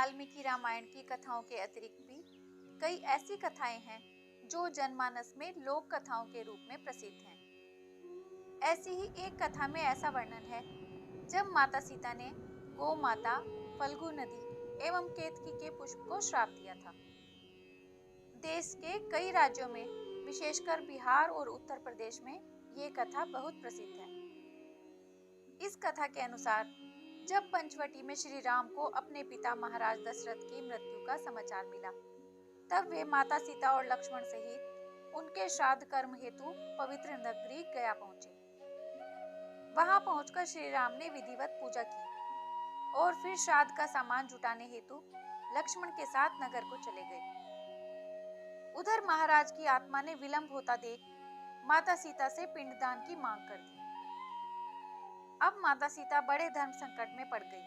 वाल्मीकि रामायण की कथाओं के अतिरिक्त भी कई ऐसी कथाएं हैं जो जनमानस में लोक कथाओं के रूप में प्रसिद्ध हैं। ऐसी ही एक कथा में ऐसा वर्णन है जब माता सीता ने गौ माता, फल्गु नदी एवं केतकी के पुष्प को श्राप दिया था। देश के कई राज्यों में, विशेषकर बिहार और उत्तर प्रदेश में ये कथा बहुत प्रसिद्ध है। इस कथा के अनुसार जब पंचवटी में श्री राम को अपने पिता महाराज दशरथ की मृत्यु का समाचार मिला, तब वे माता सीता और लक्ष्मण सहित उनके श्राद्ध कर्म हेतु पवित्र नगरी गया पहुंचे। वहां पहुंचकर श्री राम ने विधिवत पूजा की और फिर श्राद्ध का सामान जुटाने हेतु लक्ष्मण के साथ नगर को चले गए। उधर महाराज की आत्मा ने विलंब होता देख माता सीता से पिंडदान की मांग कर दी। अब माता सीता बड़े धर्म संकट में पड़ गई,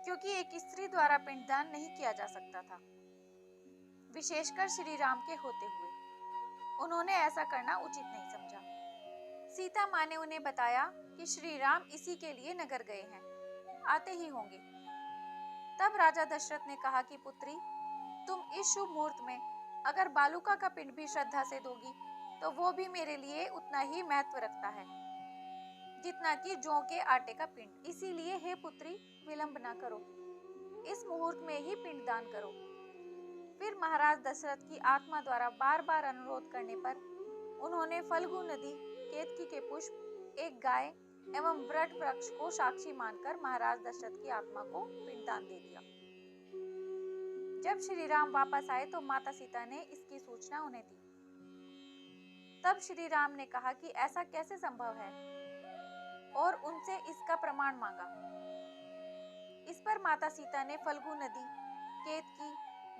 क्योंकि एक स्त्री द्वारा पिंडदान नहीं किया जा सकता था, विशेषकर श्री राम के होते हुए। उन्होंने ऐसा करना उचित नहीं समझा। सीता माँ ने उन्हें बताया कि श्री राम इसी के लिए नगर गए हैं, आते ही होंगे। तब राजा दशरथ ने कहा कि पुत्री, तुम इस शुभ मुहूर्त में अगर बालुका का पिंड भी श्रद्धा से दोगी तो वो भी मेरे लिए उतना ही महत्व रखता है जितना कि जौ के आटे का पिंड। इसीलिए हे पुत्री, विलंब न करो, इस मुहूर्त में ही पिंडदान करो। फिर महाराज दशरथ की आत्मा द्वारा बार बार अनुरोध करने पर उन्होंने फल्गु नदी, केतकी के पुष्प, एक गाय एवं वट वृक्ष को साक्षी मानकर महाराज दशरथ की आत्मा को पिंडदान दे दिया। जब श्री राम वापस आए तो माता सीता ने इसकी सूचना उन्हें दी। तब श्री राम ने कहा कि ऐसा कैसे संभव है और उनसे इसका प्रमाण मांगा। इस पर माता सीता ने फल्गु नदी, केतकी,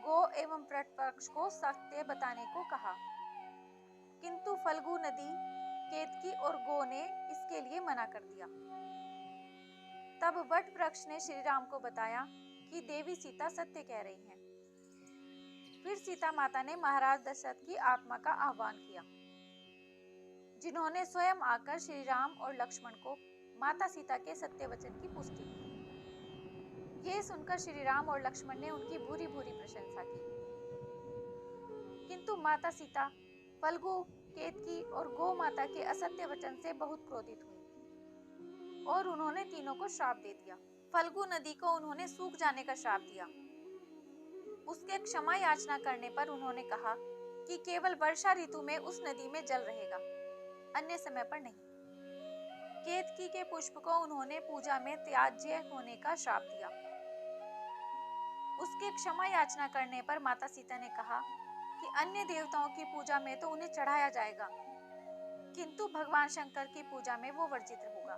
गौ एवं वट वृक्ष को सत्य बताने को कहा, किंतु फल्गु नदी, केतकी और गौ ने इसके लिए मना कर दिया। तब वट वृक्ष ने श्री राम को बताया कि देवी सीता सत्य कह रही हैं। फिर सीता माता ने महाराज दशरथ की आत्मा का आह्वान किया, जिन्होंने स्वयं आकर श्री राम और लक्ष्मण को माता सीता के सत्य वचन की पुष्टि की। ये सुनकर श्री राम और लक्ष्मण ने उनकी भूरी भूरी प्रशंसा की, किंतु माता सीता फल्गु, केतकी और गौ माता के असत्य वचन से बहुत क्रोधित हुई और उन्होंने तीनों को श्राप दे दिया। फल्गु नदी को उन्होंने सूख जाने का श्राप दिया। उसके क्षमा याचना करने पर उन्होंने कहा कि केवल वर्षा ऋतु में उस नदी में जल रहेगा, अन्य समय पर नहीं। केतकी के पुष्प को उन्होंने पूजा में त्याज्य होने का श्राप दिया। उसके क्षमा याचना करने पर माता सीता ने कहा कि अन्य देवताओं की पूजा में तो उन्हें चढ़ाया जाएगा, किंतु भगवान शंकर की पूजा में वो वर्जित होगा।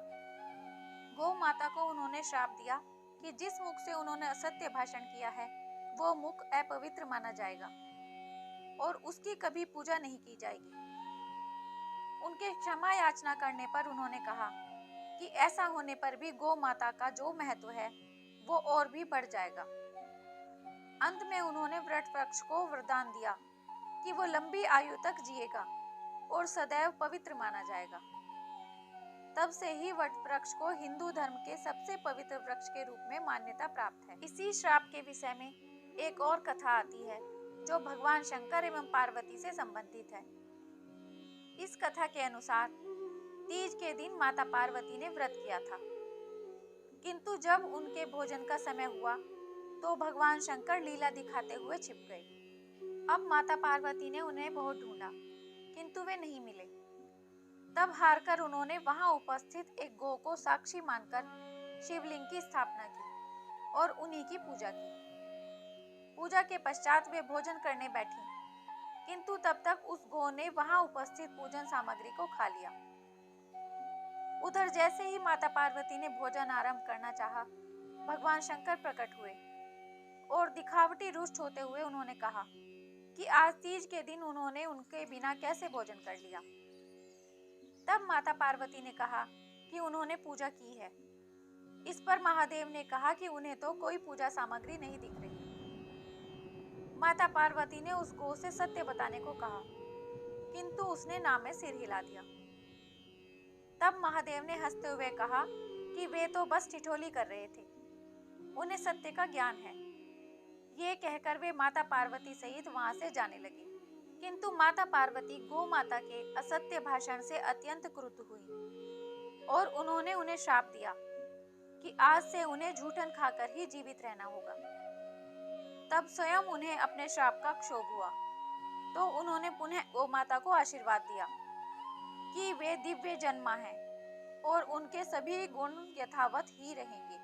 गौ माता को उन्होंने श्राप दिया कि जिस मुख से उन्होंने असत्य भाषण किया है वो मुख अपवित्र माना जाएगा और उसकी कभी पूजा नहीं की जाएगी। उनके क्षमा याचना करने पर उन्होंने कहा कि ऐसा होने पर भी गौ माता का जो महत्व है वो और भी बढ़ जाएगा। अंत में उन्होंने वट वृक्ष को वरदान दिया कि वो लंबी आयु तक जिएगा और सदैव पवित्र माना जाएगा। तब से ही वट वृक्ष को हिंदू धर्म के सबसे पवित्र वृक्ष के रूप में मान्यता प्राप्त है। इसी श्राप के विषय में एक और कथा आती है जो भगवान शंकर एवं पार्वती से संबंधित है। इस कथा के अनुसार तीज के दिन माता पार्वती ने व्रत किया था, किंतु जब उनके भोजन का समय हुआ तो भगवान शंकर लीला दिखाते हुए छिप गए। अब माता पार्वती ने उन्हें बहुत ढूंढा, किंतु वे नहीं मिले। तब हारकर उन्होंने वहां उपस्थित एक गौ को साक्षी मानकर शिवलिंग की स्थापना की और उन्हीं की पूजा की। पूजा के पश्चात वे भोजन करने बैठी, किंतु तब तक उस गौ ने वहां उपस्थित पूजन सामग्री को खा लिया। उधर जैसे ही माता पार्वती ने भोजन आरंभ करना चाहा, भगवान शंकर प्रकट हुए और दिखावटी रुष्ट होते हुए उन्होंने कहा कि आज तीज के दिन उन्होंने उनके बिना कैसे भोजन कर लिया। तब माता पार्वती ने कहा कि उन्होंने पूजा की है। इस पर महादेव ने कहा कि उन्हें तो कोई पूजा सामग्री नहीं दिख रही। माता पार्वती ने उस गौ से सत्य बताने को कहा, किंतु उसने ना में सिर हिला दिया। तब महादेव ने हंसते हुए कहा कि वे तो बस ठिठोली कर रहे थे, उन्हें सत्य का ज्ञान है। ये कहकर वे माता पार्वती सहित वहां से जाने लगे। किंतु माता पार्वती गौ माता के असत्य भाषण से अत्यंत क्रुद्ध हुई और उन्होंने उन्हें श्राप दिया कि आज से उन्हें जूठन खाकर ही जीवित रहना होगा। तब स्वयं उन्हें अपने श्राप का क्षोभ हुआ, तो उन्होंने पुनः गौ माता को आशीर्वाद दिया कि वे दिव्य जन्मा हैं और उनके सभी गुण यथावत ही रहेंगे।